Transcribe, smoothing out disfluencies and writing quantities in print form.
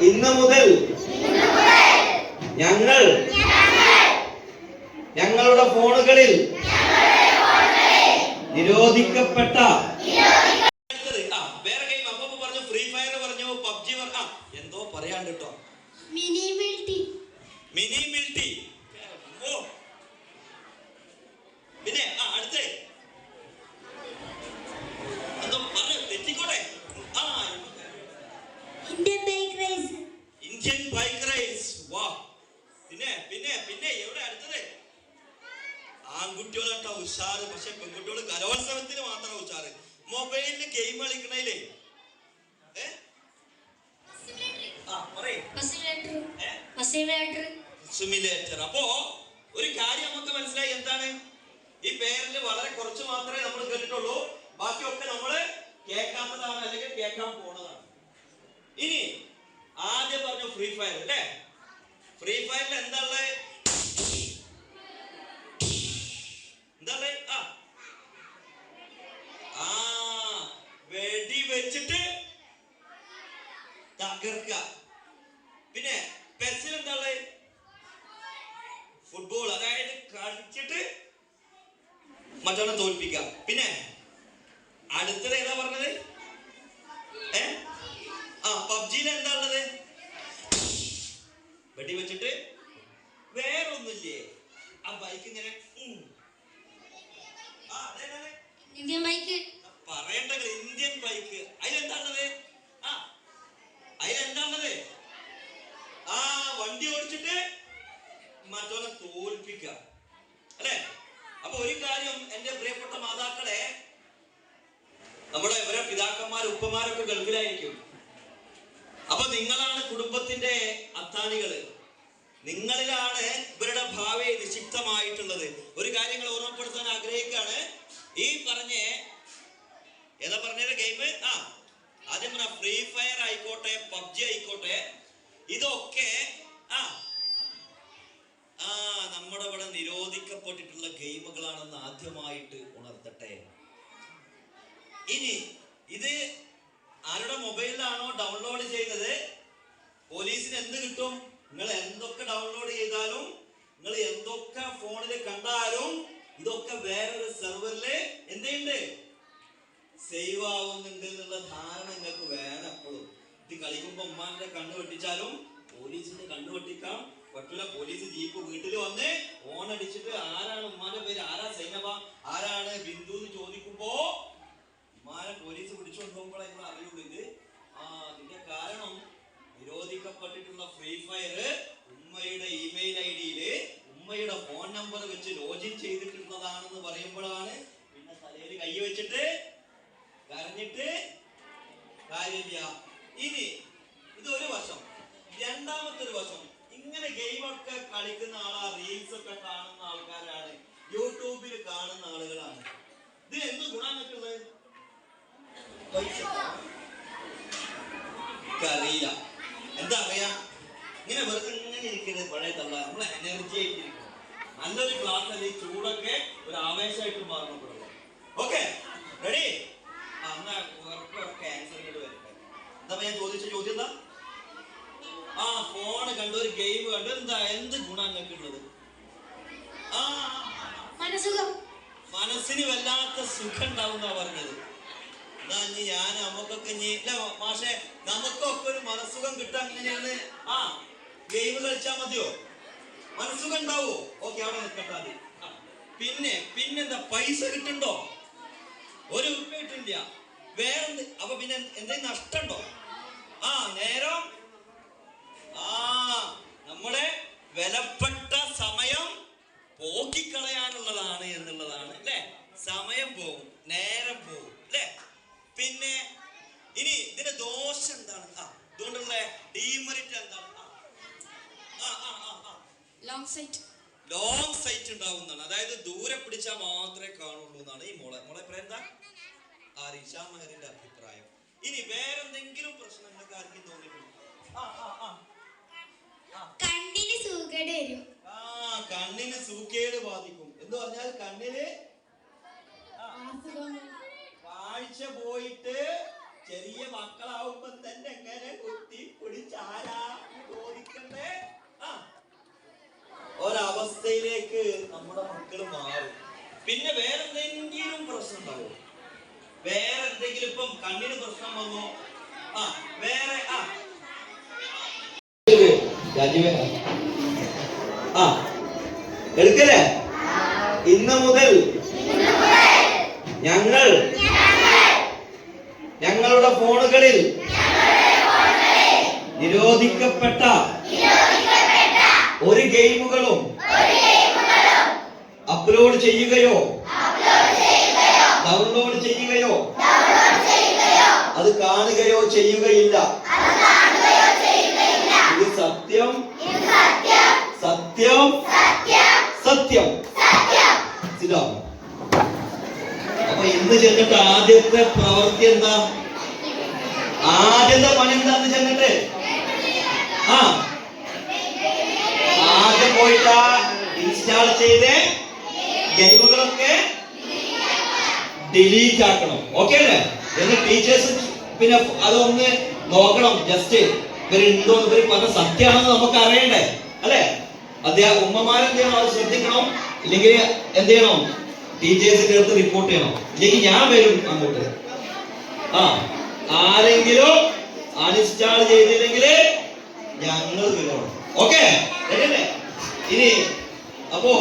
ഇന്ന് മുതൽ ഞങ്ങൾ ഞങ്ങളുടെ ഫോണുകളിൽ നിരോധിക്കപ്പെട്ട വേറെ ഗെയിം അപ്പൊ പറഞ്ഞു, ഫ്രീ ഫയർ പറഞ്ഞു, പബ്ജി പറഞ്ഞു, എന്തോ പറയാണ്ട് കേട്ടോ. മിനി മിൽട്ടി പിന്നെ അടുത്തേ എന്തോ പറഞ്ഞു തെറ്റിക്കോട്ടെ. Indian bike raise. വാ. പിന്നെ പിന്നെ പിന്നെ എവിടെ അടുത്തത്? ആൺകുട്ടികളാട്ടോ ഉഷാറ്, പക്ഷെ പെൺകുട്ടികൾ കലോത്സവത്തിന് മാത്രം ഉഷാറ്. മൊബൈലില് ഗെയിം കളിക്കണേലേ സിമുലേറ്റർ. അപ്പോ ഒരു കാര്യം നമുക്ക് മനസ്സിലായി. എന്താണ്? ഈ പേരിൽ വളരെ കുറച്ച് മാത്രമേ നമ്മൾ കേട്ടിട്ടുള്ളൂ, ബാക്കിയൊക്കെ നമ്മള് കേൾക്കാത്തതാണ് അല്ലെങ്കിൽ കേൾക്കാൻ പോണതാണ്. ഇനി ആദ്യം പറഞ്ഞു ഫ്രീ ഫയർ അല്ലേ? ഫ്രീ ഫയറിൽ എന്താ ഉള്ളത്? വെടി വെച്ചിട്ട് തകർക്കുക. പിന്നെ പെസിൽ എന്താ ഉള്ളത്? ഫുട്ബോൾ, അതായത് കളിച്ചിട്ട് മറ്റൊന്ന് തോൽപ്പിക്കുക. പിന്നെ അടുത്തത് ഏതാ പറഞ്ഞത്? പബ്ജിയിൽ എന്താ ഉള്ളത്? വെടി വെച്ചിട്ട് വേറൊന്നുമില്ലേ? ആ ബൈക്ക് ഇങ്ങനെ ഇന്ത്യൻ ബൈക്ക് പറയണ്ട. ഇന്ത്യൻ ബൈക്ക് അതിലെന്താണത്? അതിലെന്താണത്? വണ്ടി ഓടിച്ചിട്ട് മറ്റൊന്ന് തോൽപ്പിക്കുക അല്ലെ? അപ്പൊ ഒരു കാര്യം എന്റെ പ്രിയപ്പെട്ട മാതാക്കളെ, നമ്മുടെ ഇവരെ പിതാക്കന്മാർ ഉപ്പമാരൊക്കെ ഗൾഫിലായിരിക്കും. അപ്പൊ നിങ്ങളാണ് കുടുംബത്തിന്റെ അത്താണികള്. നിങ്ങളിലാണ് ഇവരുടെ ഭാവി നിക്ഷിപ്തമായിട്ടുള്ളത്. ഒരു കാര്യങ്ങൾ ഓർമ്മപ്പെടുത്താൻ ആഗ്രഹിക്കുകയാണ്. ഈ ഏതാ പറഞ്ഞത് ഗെയിം? ആദ്യം പറഞ്ഞ ഫ്രീ ഫയർ ആയിക്കോട്ടെ, പബ്ജി ആയിക്കോട്ടെ, ഇതൊക്കെ നമ്മുടെ ഇവിടെ നിരോധിക്കപ്പെട്ടിട്ടുള്ള ഗെയിമുകളാണെന്ന് ആദ്യമായിട്ട് ഉണർത്തട്ടെ. ഇനി ഇത് ആരുടെ മൊബൈലിലാണോ ഡൗൺലോഡ് ചെയ്തത്, പോലീസിന് എന്ത് കിട്ടും? നിങ്ങൾ എന്തൊക്കെ ഡൗൺലോഡ് ചെയ്താലും, നിങ്ങൾ എന്തൊക്കെ ഫോണിൽ കണ്ടാലും, ഇതൊക്കെ വേറൊരു സെർവറില് എന്തുണ്ട്? സേവ് ആവുന്നുണ്ട് എന്നുള്ള ധാരണ നിങ്ങൾക്ക് വേണം എപ്പോഴും. ഇത് കളിക്കുമ്പോ ഉമ്മാന്റെ കണ്ണ് വെട്ടിച്ചാലും പോലീസിന്റെ കണ്ണ് വെട്ടിക്കാം പറ്റൂല. പോലീസ് ജീപ്പ് വീട്ടിൽ വന്ന് ഓൺ അടിച്ചിട്ട് ആരാണ് ഉമ്മാന്റെ പേര്, ആരാ സൈനബ, ആരാണ് ബിന്ദു എന്ന് ചോദിക്കുമ്പോ ഉമ്മാനെ പോലീസ് പിടിച്ചു കൊണ്ടുപോകുമ്പോഴേ നിങ്ങൾ അറിയുള്ളൂ. ഇതിന്റെ കാരണം നിരോധിക്കപ്പെട്ടിട്ടുള്ള ഫ്രീ ഫയർ ഉമ്മയുടെ ഇമെയിൽ ഐഡിയില് ഉമ്മയുടെ ഫോൺ നമ്പർ വെച്ച് ലോഗിൻ ചെയ്തിട്ടുള്ളതാണെന്ന് പറയുമ്പോഴാണ് പിന്നെ തലയിൽ കൈ വെച്ചിട്ട് കരഞ്ഞിട്ട് കാര്യമില്ല. ഇനി ഇതൊരു വശം. രണ്ടാമത്തെ ഒരു വശം, ഇങ്ങനെ ഗെയിമൊക്കെ കളിക്കുന്ന റീൽസ് ഒക്കെ കാണുന്ന ആൾക്കാരാണ്, യൂട്യൂബിൽ കാണുന്ന ആളുകളാണ്. ഇത് എന്ത് ഗുണാന്നുള്ളത് അറിയില്ല. എന്താ അറിയാ? ഇങ്ങനെ വെറുതെ ഇങ്ങനെ ഇരിക്കുന്നത് പഴയ തള്ള, നമ്മളെ എനർജി ആയിട്ടിരിക്കും. നല്ലൊരു ക്ലാസ് അല്ലെ, ചൂടൊക്കെ ഒരു ആവേശമായിട്ട് മാറണമെന്നുള്ളത്. Okay, ready? ക്യാൻസർ വരട്ടെ. എന്താ ഞാൻ ചോദിച്ച ചോദ്യം? എന്താ? ഫോണ് കണ്ട് ഒരു ഗെയിം കണ്ട് എന്ത് ഗുണം നിങ്ങൾക്കുള്ളത്? മനസ്സിന് വല്ലാത്ത സുഖം ഉണ്ടാവുന്ന പറഞ്ഞത്. എന്നാ ഞാൻ നമുക്കൊക്കെ മാഷെ നമുക്കൊക്കെ ഒരു മനസ്സുഖം കിട്ടാൻ എങ്ങനെയാണ്? ഗെയിം കളിച്ചാ മതിയോ? മനസ്സുഖം ഉണ്ടാവോ? ഓക്കെ, അവിടെ നിൽക്കട്ടെ. പിന്നെന്താ പൈസ കിട്ടുണ്ടോ? ഒരു ഉറുപ്പ കിട്ടില്ല. വേറെന്ത്? അപ്പൊ പിന്നെ എന്തെങ്കിലും നഷ്ടമുണ്ടോ? നേരം നമ്മളെ വിലപ്പെട്ട സമയം പോക്കിക്കളയാനുള്ളതാണ് എന്നുള്ളതാണ് അല്ലെ? സമയം പോകും, നേരം പോകും അല്ലെ? പിന്നെ ഇനി ഇതിന്റെ ദോഷം എന്താണ്? ഇതുകൊണ്ടുള്ള ഡീമെറിറ്റ് എന്താണ്? ലോങ് സൈറ്റ് ഉണ്ടാവുന്നതാണ്. അതായത് ദൂരെ പിടിച്ചാൽ മാത്രമേ കാണുള്ളൂ എന്നാണ് ഈ മോളെ എന്താ റിഷാമഹറിന്റെ അഭിപ്രായം. ഇനി വേറെന്തെങ്കിലും പ്രശ്നങ്ങൾക്ക് ആർക്കും തോന്നിയിട്ടുണ്ടോ? കണ്ണിന് സൂക്കേട് വരും. കണ്ണിന് സൂക്കേട് ബാധിക്കും എന്ന് പറഞ്ഞാൽ കണ്ണിന് കാഴ്ച പോയിട്ട് ചെറിയ മക്കളാവുമ്പോ തന്നെ എങ്ങനെ കുത്തി പിടിച്ചാരാ അവസ്ഥയിലേക്ക് നമ്മുടെ മക്കൾ മാറും. പിന്നെ വേറെ എന്തെങ്കിലും പ്രശ്നം ഉണ്ടാവോ? വേറെ എന്തെങ്കിലും ഇപ്പം കണ്ണിന് പ്രശ്നം വന്നോ? വേറെ എടുക്കല്ലേ? ഇന്ന് മുതൽ ഞങ്ങൾ ഞങ്ങളുടെ ഫോണുകളിൽ നിരോധിക്കപ്പെട്ട ഒരു ഗെയിമുകളും അപ്ലോഡ് ചെയ്യുകയോ ഡൗൺലോഡ് ചെയ്യുകയോ അത് കാണുകയോ ചെയ്യുകയില്ല. ഇത് സത്യം സത്യം സത്യം. ഇതാണ്. അപ്പൊ ഇന്ന് ചെന്നിട്ട് ആദ്യത്തെ പ്രവൃത്തി എന്താ? ആദ്യത്തെ പണി എന്താന്ന് ചെന്നിട്ട് ആദ്യം പോയിട്ട് ഇൻസ്റ്റാൾ ചെയ്ത് ഗെയിമുകളൊക്കെ ഡിലീറ്റ് ആക്കണം. ഓക്കെ അല്ലേ? എന്ന് ടീച്ചേഴ്സ് പിന്നെ അതൊന്ന് നോക്കണം. ജസ്റ്റ് ഇവരുണ്ടോ, ഇവർ പറഞ്ഞ സത്യമാണെന്ന് നമുക്ക് അറിയണ്ടേ അല്ലെ? ഉമ്മമാരെന്ത് ചെയ്യണം? അത് ശ്രദ്ധിക്കണം. ഇല്ലെങ്കിൽ എന്ത് ചെയ്യണം? ടീച്ചേഴ്സിന്റെ അടുത്ത് റിപ്പോർട്ട് ചെയ്യണം. ഇല്ലെങ്കിൽ ഞാൻ വരും അങ്ങോട്ട്. ആരെങ്കിലും അൺഇൻസ്റ്റാൾ ചെയ്തില്ലെങ്കിൽ ഞങ്ങൾ വരണം. ഓക്കെ? ഇനി അപ്പോ